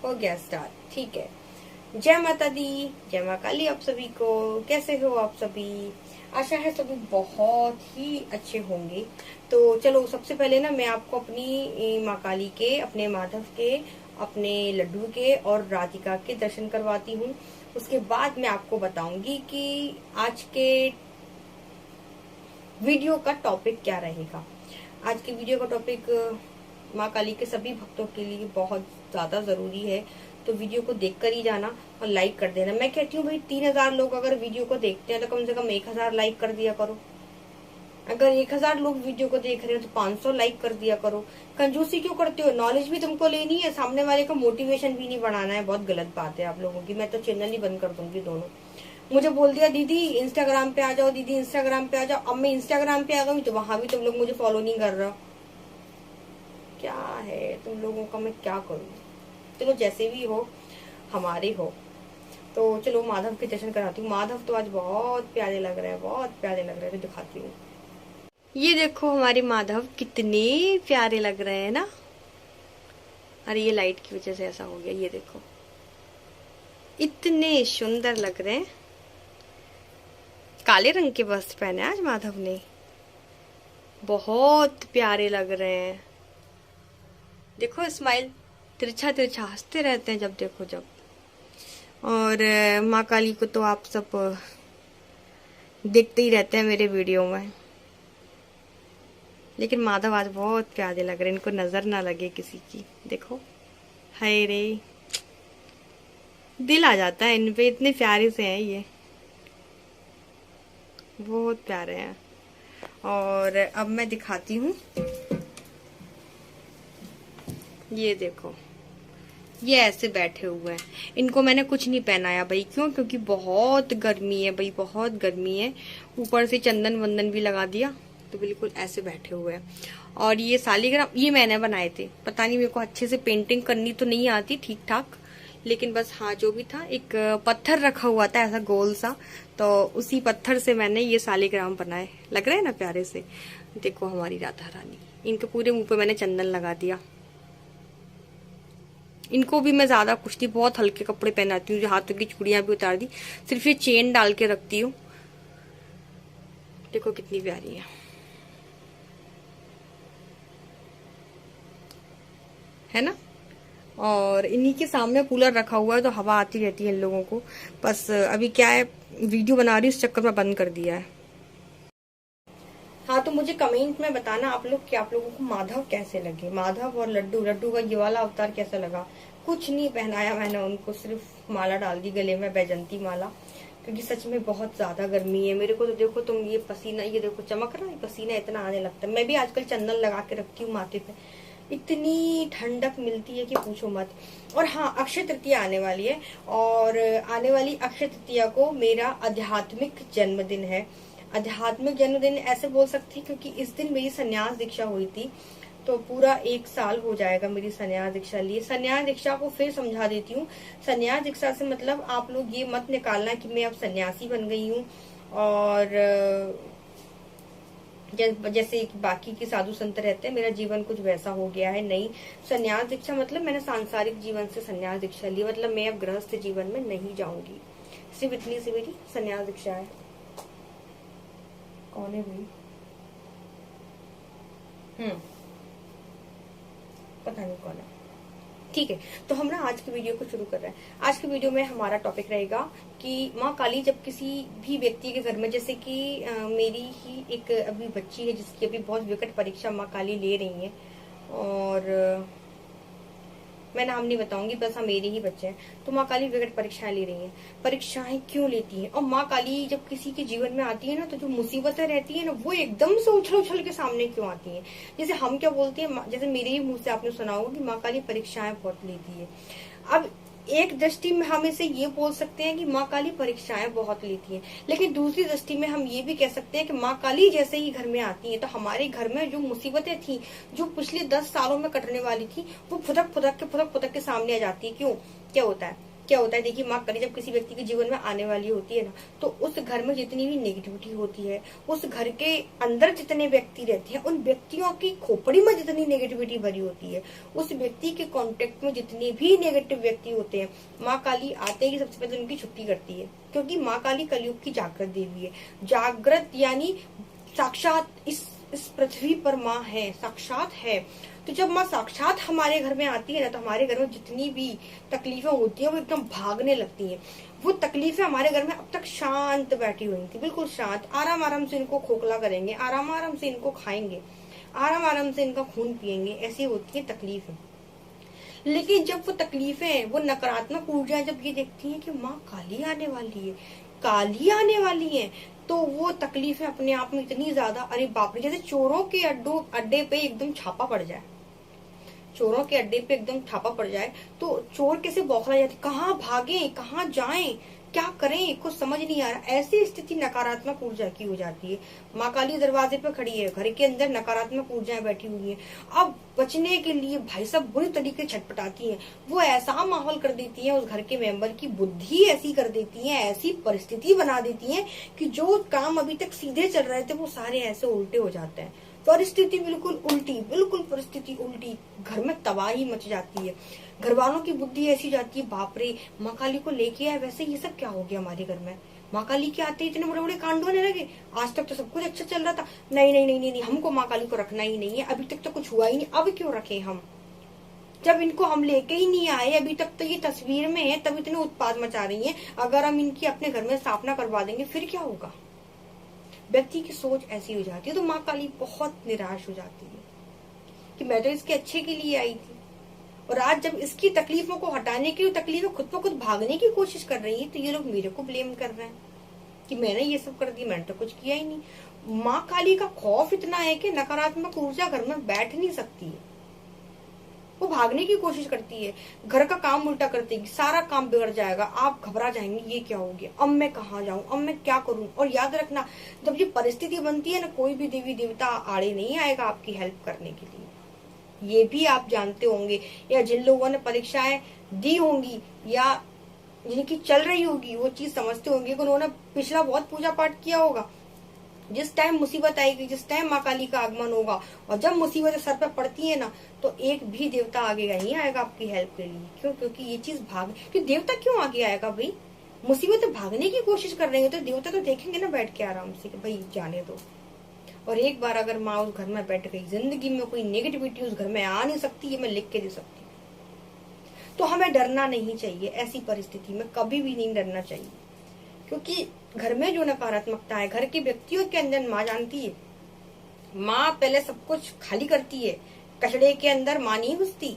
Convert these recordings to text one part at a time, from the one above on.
हो गया स्टार्ट। ठीक है। जय माता दी, जय माँ काली आप सभी को। कैसे हो आप सभी? आशा है सभी बहुत ही अच्छे होंगे। तो चलो सबसे पहले ना मैं आपको अपनी माँ काली के, अपने माधव के, अपने लड्डू के और राधिका के दर्शन करवाती हूँ। उसके बाद मैं आपको बताऊंगी कि आज के वीडियो का टॉपिक क्या रहेगा। आज के वीडियो का टॉपिक माँ काली के सभी भक्तों के लिए बहुत ज्यादा जरूरी है, तो वीडियो को देखकर ही जाना और लाइक कर देना। मैं कहती हूँ भाई 3000 लोग अगर वीडियो को देखते हैं तो कम से कम 1000 लाइक कर दिया करो। अगर 1000 लोग वीडियो को देख रहे हो तो 500 लाइक कर दिया करो। कंजूसी क्यों करते हो? नॉलेज भी तुमको लेनी है, सामने वाले का मोटिवेशन भी नहीं बढ़ाना है। बहुत गलत बात है आप लोगों की। मैं तो चैनल ही बंद कर दूंगी दोनों। मुझे बोल दिया दीदी इंस्टाग्राम पे आ जाओ, दीदी इंस्टाग्राम पे आ जाओ। अब मैं इंस्टाग्राम पे आ गई तो वहां भी तुम लोग मुझे फॉलो नहीं कर रहे। क्या है तुम लोगों का, मैं क्या करूँ। चलो जैसे भी हो हमारे हो। तो चलो माधव के दर्शन कराती हूँ। माधव तो आज बहुत प्यारे लग रहे हैं, बहुत प्यारे लग रहे हैं। तो दिखाती हूँ। ये देखो हमारे माधव कितने प्यारे लग रहे हैं ना। अरे ये लाइट की वजह से ऐसा हो गया। ये देखो इतने सुंदर लग रहे हैं। काले रंग के वस्त्र पहने आज माधव ने, बहुत प्यारे लग रहे हैं। देखो स्माइल, तिरछा तिरछा हंसते रहते हैं जब देखो जब। और माँ काली को तो आप सब देखते ही रहते हैं मेरे वीडियो में, लेकिन माधव आज बहुत प्यारे लग रहे हैं। इनको नजर ना लगे किसी की। देखो हाय रे, दिल आ जाता है इन पे, इतने प्यारे से हैं ये, बहुत प्यारे हैं। और अब मैं दिखाती हूँ। ये देखो ये ऐसे बैठे हुए हैं। इनको मैंने कुछ नहीं पहनाया भाई। क्यों? क्योंकि बहुत गर्मी है भाई, बहुत गर्मी है। ऊपर से चंदन वंदन भी लगा दिया, तो बिल्कुल ऐसे बैठे हुए हैं। और ये सालिग्राम ये मैंने बनाए थे। पता नहीं, मेरे को अच्छे से पेंटिंग करनी तो नहीं आती ठीक ठाक, लेकिन बस हाँ जो भी था, एक पत्थर रखा हुआ था ऐसा गोल सा, तो उसी पत्थर से मैंने ये सालिग्राम बनाए। लग रहे हैं ना प्यारे से। देखो हमारी राधा रानी, इनके पूरे मुंह पे मैंने चंदन लगा दिया। इनको भी मैं ज्यादा कुछ नहीं, बहुत हल्के कपड़े पहनाती हूँ। हाथों की चूड़ियां भी उतार दी, सिर्फ ये चेन डाल के रखती हूँ। देखो कितनी प्यारी है ना। और इन्हीं के सामने कूलर रखा हुआ है तो हवा आती रहती है इन लोगों को। बस अभी क्या है, वीडियो बना रही हूँ, इस चक्कर में बंद कर दिया है। हाँ तो मुझे कमेंट में बताना आप लोग कि आप लोगों को माधव कैसे लगे। माधव और लड्डू का ये वाला अवतार कैसा लगा। कुछ नहीं पहनाया मैंने उनको, सिर्फ माला डाल दी गले में, बैजंती माला, क्योंकि सच में बहुत ज्यादा गर्मी है। मेरे को तो देखो तुम, ये पसीना, ये देखो चमक रहा है, पसीना इतना आने लगता है। मैं भी आजकल चंदन लगा के रखती हूँ माथे पे, इतनी ठंडक मिलती है कि पूछो मत। और हाँ, अक्षय तृतीया आने वाली है, और आने वाली अक्षय तृतीया को मेरा आध्यात्मिक जन्मदिन है। आध्यात्मिक जन्मदिन ऐसे बोल सकती हूँ क्योंकि इस दिन मेरी संन्यास दीक्षा हुई थी, तो पूरा 1 साल हो जाएगा मेरी संन्यास दीक्षा लिए। संन्यास दीक्षा को फिर समझा देती हूँ। संन्यास दीक्षा से मतलब आप लोग ये मत निकालना कि मैं अब सन्यासी बन गई हूँ और जैसे बाकी के साधु संत रहते हैं मेरा जीवन कुछ वैसा हो गया है। नहीं, संन्यास दीक्षा मतलब मैंने सांसारिक जीवन से संन्यास दीक्षा ली, मतलब मैं अब गृहस्थ जीवन में नहीं जाऊंगी। सिर्फ इतनी सी मेरी संन्यास दीक्षा है। कौन है भाई? पता नहीं कौन है। ठीक है, तो हम ना आज की वीडियो को शुरू कर रहे हैं। आज की वीडियो में हमारा टॉपिक रहेगा कि माँ काली जब किसी भी व्यक्ति के घर में, जैसे कि मेरी ही एक अभी बच्ची है जिसकी अभी बहुत विकट परीक्षा माँ काली ले रही है, और मैं नाम नहीं बताऊंगी, बस हम मेरे ही बच्चे हैं। तो माँ काली विकट परीक्षाएं ले रही हैं। परीक्षाएं क्यों लेती हैं? और माँ काली जब किसी के जीवन में आती है ना, तो जो मुसीबतें रहती है ना, वो एकदम से उछल उछल के सामने क्यों आती हैं। जैसे हम क्या बोलते हैं, जैसे मेरे ही मुंह से आपने सुना होगा कि माँ काली परीक्षाएं बहुत लेती है। अब एक दृष्टि में हम इसे ये बोल सकते हैं कि माँ काली परीक्षाएं बहुत लेती है, लेकिन दूसरी दृष्टि में हम ये भी कह सकते हैं कि माँ काली जैसे ही घर में आती है तो हमारे घर में जो मुसीबतें थी, जो पिछले 10 सालों में कटने वाली थी, वो फुदक फुदक के सामने आ जाती है। क्यों? क्या होता है, क्या होता है, देखिए माँ काली जब किसी व्यक्ति के जीवन में आने वाली होती है ना, तो उस घर में जितनी भी नेगेटिविटी होती है, उस घर के अंदर जितने व्यक्ति रहते हैं, उन व्यक्तियों की खोपड़ी में जितनी नेगेटिविटी भरी होती है, उस व्यक्ति के कांटेक्ट में जितने भी नेगेटिव व्यक्ति होते हैं, माँ काली आते ही सबसे पहले उनकी छुट्टी करती है। क्योंकि माँ काली कलयुग की जागृत देवी है। जागृत यानी साक्षात इस पृथ्वी पर माँ है, साक्षात है। तो जब माँ साक्षात हमारे घर में आती है ना, तो हमारे घर में जितनी भी तकलीफें होती हैं वो एकदम भागने लगती हैं। वो तकलीफें हमारे घर में अब तक शांत बैठी हुई थी, बिल्कुल शांत, आराम आराम से इनको खोखला करेंगे, आराम आराम से इनको खाएंगे, आराम आराम से इनका खून पिएंगे, ऐसी होती है तकलीफें। लेकिन जब वो तकलीफें, वो नकारात्मक ऊर्जा जब ये देखती है कि माँ काली आने वाली है, काली आने वाली है, तो वो तकलीफें अपने आप में इतनी ज्यादा, अरे बाप रे, जैसे चोरों के अड्डे पे एकदम छापा पड़ जाए, चोरों के अड्डे पे एकदम छापा पड़ जाए तो चोर कैसे बौखला जाते, कहाँ भागे, कहाँ जाएं, क्या करें, कुछ समझ नहीं आ रहा। ऐसी स्थिति नकारात्मक ऊर्जा की हो जाती है। माँ काली दरवाजे पे खड़ी है, घर के अंदर नकारात्मक ऊर्जाएं बैठी हुई है। अब बचने के लिए भाई साहब बुरी तरीके छटपटाती हैं। वो ऐसा माहौल कर देती है, उस घर के मेंबर की बुद्धि ऐसी कर देती है, ऐसी परिस्थिति बना देती है कि जो काम अभी तक सीधे चल रहे थे वो सारे ऐसे उल्टे हो जाते हैं। परिस्थिति बिल्कुल उल्टी, बिल्कुल परिस्थिति उल्टी, घर में तबाही मच जाती है। घर वालों की बुद्धि ऐसी जाती है, बाप रे, माँ काली को लेके आए, वैसे ये सब क्या हो गया हमारे घर में, माँ काली के आते इतने बड़े बड़े कांड होने लगे, आज तक तो सब कुछ अच्छा चल रहा था, नहीं नहीं नहीं नहीं, नहीं हमको माँ काली को रखना ही नहीं है, अभी तक तो कुछ हुआ ही नहीं, अब क्यों रखे हम, जब इनको हम लेके ही नहीं आए, अभी तक तो ये तस्वीर में है, तब इतने उत्पाद मचा रही है, अगर हम इनकी अपने घर में स्थापना करवा देंगे फिर क्या होगा। व्यक्ति की सोच ऐसी हो जाती है। तो माँ काली बहुत निराश हो जाती है कि मैं तो इसके अच्छे के लिए आई थी, और आज जब इसकी तकलीफों को हटाने की, तकलीफें खुद ब खुद भागने की कोशिश कर रही है, तो ये लोग मेरे को ब्लेम कर रहे हैं कि मैंने ये सब कर दिया, मैंने तो कुछ किया ही नहीं। माँ काली का खौफ इतना है कि नकारात्मक ऊर्जा घर में बैठ नहीं सकती है, वो भागने की कोशिश करती है, घर का काम उल्टा करती है, सारा काम बिगड़ जाएगा, आप घबरा जाएंगे, ये क्या हो गया, अब मैं कहाँ जाऊं, अब मैं क्या करूं। और याद रखना, जब ये परिस्थिति बनती है ना, कोई भी देवी देवता आड़े नहीं आएगा आपकी हेल्प करने के लिए। ये भी आप जानते होंगे, या जिन लोगों ने परीक्षाएं दी होंगी या जिनकी चल रही होगी वो चीज समझते होंगे कि उन्होंने पिछला बहुत पूजा पाठ किया होगा। जिस टाइम मुसीबत आएगी, जिस टाइम माँ काली का आगमन होगा, और जब मुसीबतें सर पर पड़ती है ना, तो एक भी देवता आगे नहीं आएगा आपकी हेल्प के लिए। क्यों? क्योंकि ये चीज कि देवता क्यों आगे आएगा भाई, मुसीबतें भागने की कोशिश कर रहे हैं, तो देवता तो देखेंगे ना बैठ के आराम से कि भाई जाने दो। और एक बार अगर माँ उस घर में बैठ गई, जिंदगी में कोई नेगेटिविटी उस घर में आ नहीं सकती, ये मैं लिख के दे सकती हूँ। तो हमें डरना नहीं चाहिए, ऐसी परिस्थिति में कभी भी नहीं डरना चाहिए, क्योंकि घर में जो नकारात्मकता है, घर के व्यक्तियों के अंदर माँ जानती है, माँ पहले सब कुछ खाली करती है, कचड़े के अंदर माँ नहीं घुसती।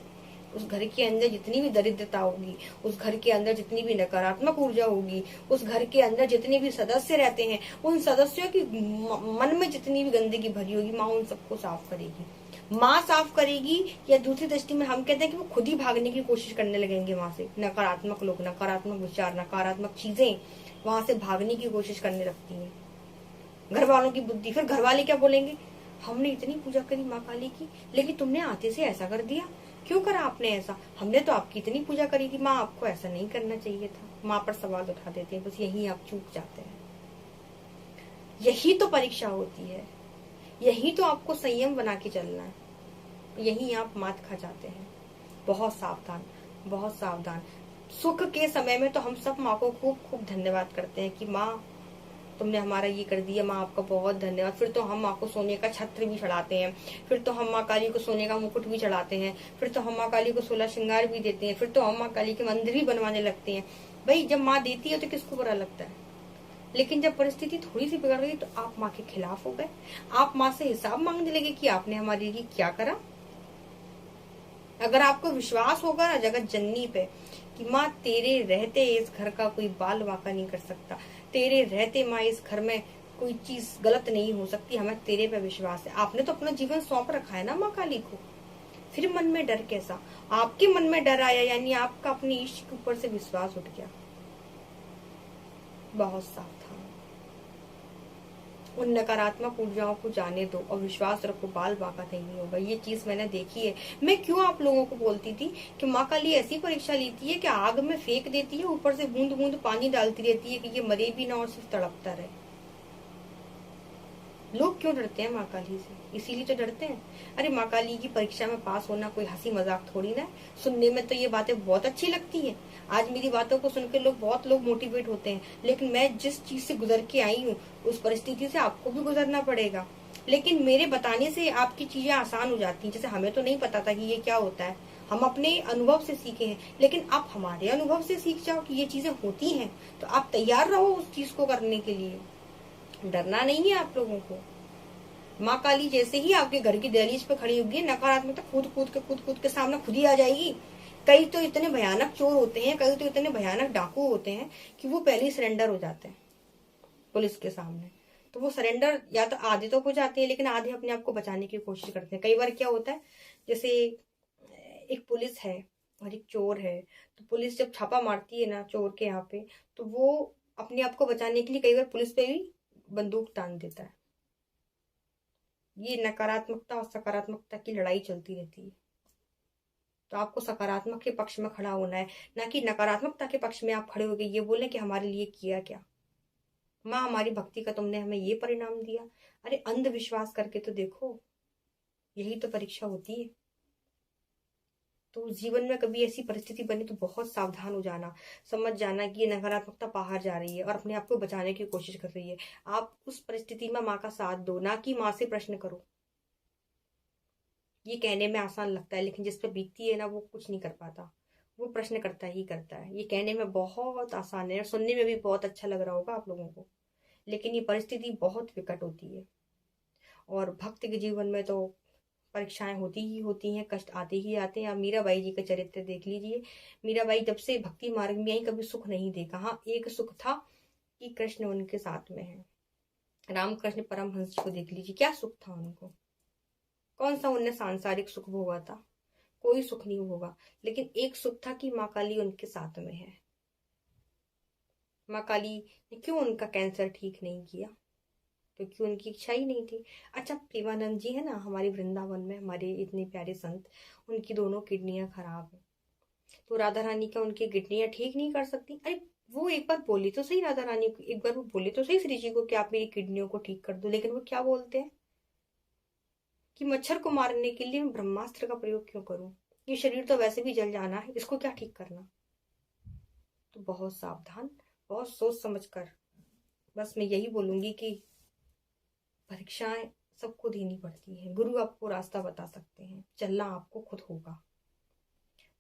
उस घर के अंदर जितनी भी दरिद्रता होगी, उस घर के अंदर जितनी भी नकारात्मक ऊर्जा होगी, उस घर के अंदर जितने भी सदस्य रहते हैं, उन सदस्यों की मन में जितनी भी गंदगी भरी होगी, माँ उन सबको साफ करेगी। माँ साफ करेगी, या दूसरी दृष्टि में हम कहते हैं कि वो खुद ही भागने की कोशिश करने लगेंगे वहां से। नकारात्मक लोग, नकारात्मक विचार, नकारात्मक चीजें वहां से भागने की कोशिश करने लगती हैं। घर वालों की बुद्धि, फिर घर वाले क्या बोलेंगे, हमने इतनी पूजा करी माँ काली की, लेकिन तुमने आते से ऐसा कर दिया, क्यों करा आपने ऐसा, हमने तो आपकी इतनी पूजा करी थी, माँ आपको ऐसा नहीं करना चाहिए था। माँ पर सवाल उठा देते हैं, बस यही आप चूक जाते हैं। यही तो परीक्षा होती है, यही तो आपको संयम बना के चलना है, यही आप मात खा जाते हैं। बहुत सावधान, बहुत सावधान। सुख के समय में तो हम सब माँ को खूब खूब धन्यवाद करते हैं कि माँ तुमने हमारा ये कर दिया, माँ आपका बहुत धन्यवाद। फिर तो हम माँ को सोने का छत्र भी चढ़ाते हैं, फिर तो हम माँ काली को सोने का मुकुट भी चढ़ाते हैं, फिर तो हम माँ काली को 16 श्रृंगार भी देते हैं, फिर तो हम माँ काली के मंदिर भी बनवाने लगते हैं। भाई जब माँ देती है तो किसको बुरा लगता है, लेकिन जब परिस्थिति थोड़ी सी बिगड़ गई तो आप माँ के खिलाफ हो गए, आप माँ से हिसाब मांगने लगे कि आपने हमारे लिए क्या करा। अगर आपको विश्वास होगा ना जगत जननी पे कि माँ तेरे रहते इस घर का कोई बाल वाका नहीं कर सकता, तेरे रहते माँ इस घर में कोई चीज गलत नहीं हो सकती, हमें तेरे पे विश्वास है। आपने तो अपना जीवन सौंप रखा है ना माँ काली को, फिर मन में डर कैसा? आपके मन में डर आया यानी आपका अपने ईश्वर के ऊपर से विश्वास उठ गया। बहुत सावधान, उन नकारात्मक ऊर्जाओं को जाने दो और विश्वास रखो, बाल बाका नहीं होगा। ये चीज मैंने देखी है। मैं क्यों आप लोगों को बोलती थी कि माँ काली ऐसी परीक्षा लेती है कि आग में फेंक देती है, ऊपर से बूंद बूंद पानी डालती रहती है कि ये मरे भी ना और सिर्फ तड़पता रहे। लोग क्यों डरते हैं माँ काली से? इसीलिए तो डरते हैं। अरे माँ काली की परीक्षा में पास होना कोई हंसी मजाक थोड़ी ना है। सुनने में तो ये बातें बहुत अच्छी लगती हैं। आज मेरी बातों को सुनकर बहुत लोग मोटिवेट होते हैं, लेकिन मैं जिस चीज से गुजर के आई हूँ उस परिस्थिति से आपको भी गुजरना पड़ेगा। लेकिन मेरे बताने से आपकी चीजें आसान हो जाती हैं। जैसे हमें तो नहीं पता था कि ये क्या होता है, हम अपने अनुभव से सीखे हैं, लेकिन आप हमारे अनुभव से सीख जाओ कि ये चीजें होती हैं, तो आप तैयार रहो उस चीज को करने के लिए। डरना नहीं है आप लोगों को। माँ काली जैसे ही आपके घर की दहलीज पे खड़ी होगी, नकारात्मकता कूद कूद के सामने खुद ही आ जाएगी। कई तो इतने भयानक चोर होते हैं, कई तो इतने भयानक डाकू होते हैं कि वो पहले ही सरेंडर हो जाते हैं पुलिस के सामने। तो वो सरेंडर या तो आधे तो हो जाते हैं, लेकिन आधे अपने आप को बचाने की कोशिश करते हैं। कई बार क्या होता है, जैसे एक पुलिस है और एक चोर है, तो पुलिस जब छापा मारती है ना चोर के यहाँ पे, तो वो अपने आप को बचाने के लिए कई बार पुलिस पे भी बंदूक तान देता है। ये नकारात्मकता और सकारात्मकता की लड़ाई चलती रहती है। तो आपको सकारात्मक के पक्ष में खड़ा होना है, ना कि नकारात्मकता के पक्ष में आप खड़े हो गए ये बोले कि हमारे लिए किया क्या, माँ हमारी भक्ति का तुमने हमें ये परिणाम दिया। अरे अंधविश्वास करके तो देखो, यही तो परीक्षा होती है। तो जीवन में कभी ऐसी परिस्थिति बनी तो बहुत सावधान हो जाना, समझ जाना कि ये नकारात्मकता बाहर जा रही है और अपने आप को बचाने की कोशिश कर रही है। आप उस परिस्थिति में माँ का साथ दो, ना कि माँ से प्रश्न करो। ये कहने में आसान लगता है, लेकिन जिस पर बीतती है ना वो कुछ नहीं कर पाता, वो प्रश्न करता ही करता है। ये कहने में बहुत आसान है और सुनने में भी बहुत अच्छा लग रहा होगा आप लोगों को, लेकिन ये परिस्थिति बहुत विकट होती है। और भक्त के जीवन में तो परीक्षाएं होती ही होती हैं, कष्ट आते ही आते हैं। आप मीराबाई जी का चरित्र देख लीजिए। मीराबाई जब से भक्ति मार्ग में आई कभी सुख नहीं देखा। हाँ, एक सुख था कि कृष्ण उनके साथ में है। रामकृष्ण परमहंस को देख लीजिए, क्या सुख था उनको। कौन सा उन्हें सांसारिक सुख भोगा था? कोई सुख नहीं होगा, लेकिन एक सुख था कि माँ काली उनके साथ में है। माँ काली ने क्यों उनका कैंसर ठीक नहीं किया? क्योंकि उनकी इच्छा ही नहीं थी। अच्छा, प्रेमानंद जी है ना हमारे वृंदावन में, हमारे इतने प्यारे संत, उनकी दोनों किडनियां खराब है, तो राधा रानी क्या उनकी किडनियां ठीक नहीं कर सकती? अरे वो एक बार बोली तो सही, राधा रानी को एक बार वो बोली तो सही श्री जी को कि आप मेरी किडनियों को ठीक कर दो, लेकिन वो क्या बोलते हैं कि मच्छर को मारने के लिए मैं ब्रह्मास्त्र का प्रयोग क्यों करूं, ये शरीर तो वैसे भी जल जाना है, इसको क्या ठीक करना। तो बहुत सावधान, बहुत सोच समझ कर। बस मैं यही बोलूंगी कि परीक्षाएं सबको देनी पड़ती हैं। गुरु आपको रास्ता बता सकते हैं, चलना आपको खुद होगा।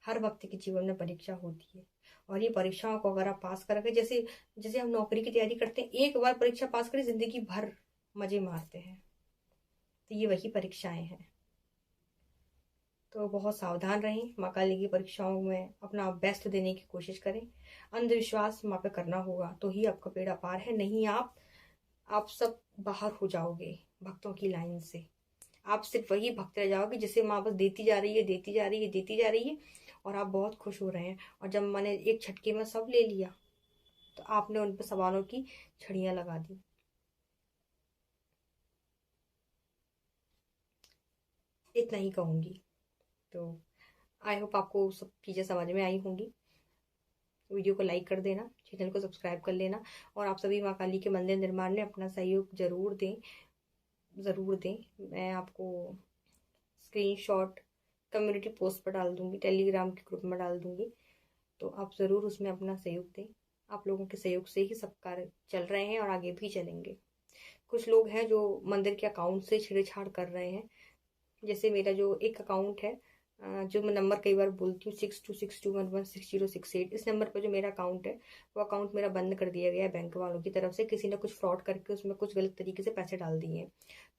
हर व्यक्ति के जीवन में परीक्षा होती है, और ये परीक्षाओं को अगर आप पास करोगे, जैसे जैसे हम नौकरी की तैयारी करते हैं, एक बार परीक्षा पास करें जिंदगी भर मजे मारते हैं, तो ये वही परीक्षाएं हैं। तो बहुत सावधान रहें, माँ काली की परीक्षाओं में अपना बेस्ट देने की कोशिश करें। अंधविश्वास माँ पे करना होगा तो ही आपका बेड़ा पार है, नहीं आप सब बाहर हो जाओगे भक्तों की लाइन से। आप सिर्फ वही भक्त रह जाओगे जिसे माँ बस देती जा रही है, देती जा रही है, देती जा रही है, और आप बहुत खुश हो रहे हैं। और जब मैंने एक झटके में सब ले लिया तो आपने उन पर सवालों की छड़ियां लगा दी। इतना ही कहूंगी। तो आई होप आपको सब चीजें समझ में आई होंगी। वीडियो को लाइक कर देना, चैनल को सब्सक्राइब कर लेना, और आप सभी माँ काली के मंदिर निर्माण में अपना सहयोग जरूर दें, ज़रूर दें। मैं आपको स्क्रीनशॉट कम्युनिटी पोस्ट पर डाल दूंगी, टेलीग्राम के ग्रुप में डाल दूंगी, तो आप ज़रूर उसमें अपना सहयोग दें। आप लोगों के सहयोग से ही सब कार्य चल रहे हैं और आगे भी चलेंगे। कुछ लोग हैं जो मंदिर के अकाउंट से छेड़छाड़ कर रहे हैं। जैसे मेरा जो एक अकाउंट है, जो मैं नंबर कई बार बोलती हूँ 6262116068, इस नंबर पर जो मेरा अकाउंट है वो अकाउंट मेरा बंद कर दिया गया है बैंक वालों की तरफ से। किसी ने कुछ फ्रॉड करके उसमें कुछ गलत तरीके से पैसे डाल दिए हैं,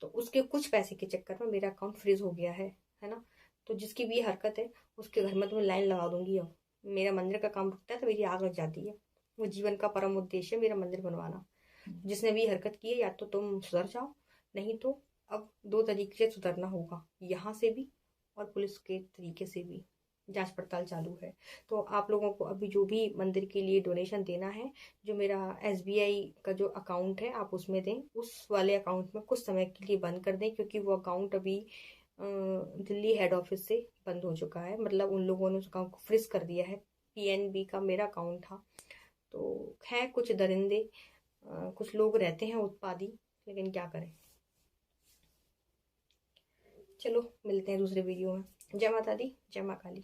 तो उसके कुछ पैसे के चक्कर में मेरा अकाउंट फ्रीज हो गया है ना। तो जिसकी भी हरकत है उसके घर में तो मैं लाइन लगा दूंगी। अब मेरा मंदिर का काम रुकता है तो मेरी आग लग जाती है। वो जीवन का परम उद्देश्य है मेरा मंदिर बनवाना। जिसने भी हरकत की है या तो तुम सुधर जाओ, नहीं तो अब दो तरीके से सुधरना होगा, यहाँ से भी और पुलिस के तरीके से भी। जांच पड़ताल चालू है। तो आप लोगों को अभी जो भी मंदिर के लिए डोनेशन देना है, जो मेरा SBI का जो अकाउंट है आप उसमें दें, उस वाले अकाउंट में कुछ समय के लिए बंद कर दें, क्योंकि वो अकाउंट अभी दिल्ली हेड ऑफिस से बंद हो चुका है। मतलब उन लोगों ने उस अकाउंट को फ्रीज कर दिया है। PNB का मेरा अकाउंट था। तो है कुछ दरिंदे, कुछ लोग रहते हैं उत्पादी, लेकिन क्या करें। चलो मिलते हैं दूसरे वीडियो में। जय माता दी, जय माँ काली।